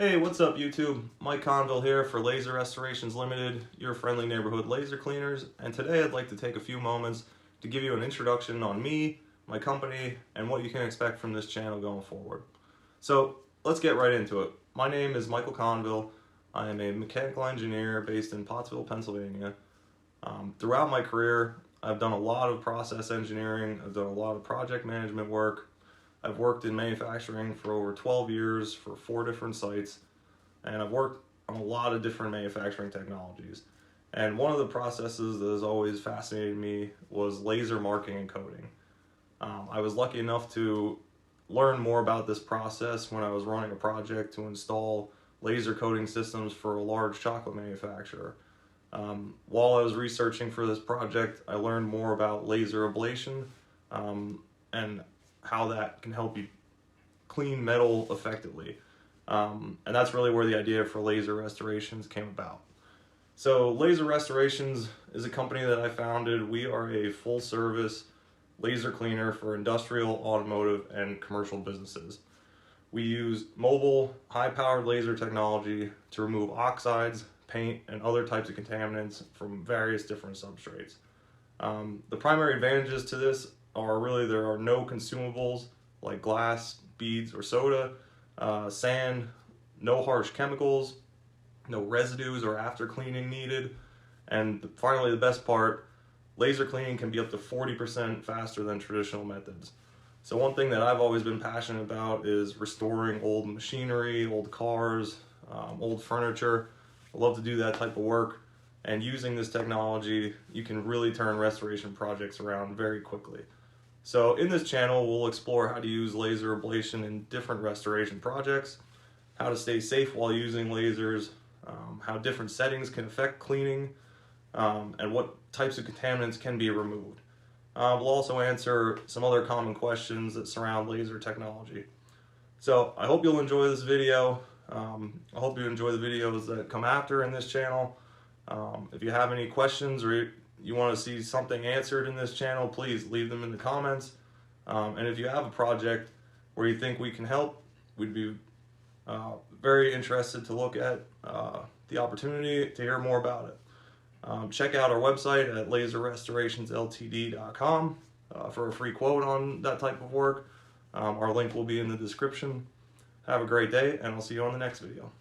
Hey, what's up YouTube? Mike Conville here for Laser Restorations Limited, your friendly neighborhood laser cleaners, and today I'd like to take a few moments to give you an introduction on me, my company, and what you can expect from this channel going forward. So let's get right into it. My name is Michael Conville. I am a mechanical engineer based in Pottsville, Pennsylvania. Throughout my career, I've done a lot of process engineering, I've done a lot of project management work. I've worked in manufacturing for over 12 years for 4 different sites, and I've worked on a lot of different manufacturing technologies. And one of the processes that has always fascinated me was laser marking and coating. I was lucky enough to learn more about this process when I was running a project to install laser coating systems for a large chocolate manufacturer. While I was researching for this project, I learned more about laser ablation and how that can help you clean metal effectively. And that's really where the idea for Laser Restorations came about. So Laser Restorations is a company that I founded. We are a full service laser cleaner for industrial, automotive, and commercial businesses. We use mobile, high-powered laser technology to remove oxides, paint, and other types of contaminants from various different substrates. The primary advantages to this are really there are no consumables like glass, beads, or soda, sand, no harsh chemicals, no residues or after cleaning needed, and finally the best part, laser cleaning can be up to 40% faster than traditional methods. So one thing that I've always been passionate about is restoring old machinery, old cars, old furniture. I love to do that type of work, and using this technology you can really turn restoration projects around very quickly. So in this channel, we'll explore how to use laser ablation in different restoration projects, how to stay safe while using lasers, how different settings can affect cleaning, and what types of contaminants can be removed. We'll also answer some other common questions that surround laser technology. So I hope you'll enjoy this video. I hope you enjoy the videos that come after in this channel. If you have any questions or you want to see something answered in this channel, please leave them in the comments. And if you have a project where you think we can help, we'd be very interested to look at the opportunity to hear more about it. Check out our website at laserrestorationsltd.com for a free quote on that type of work. Our link will be in the description. Have a great day, and I'll see you on the next video.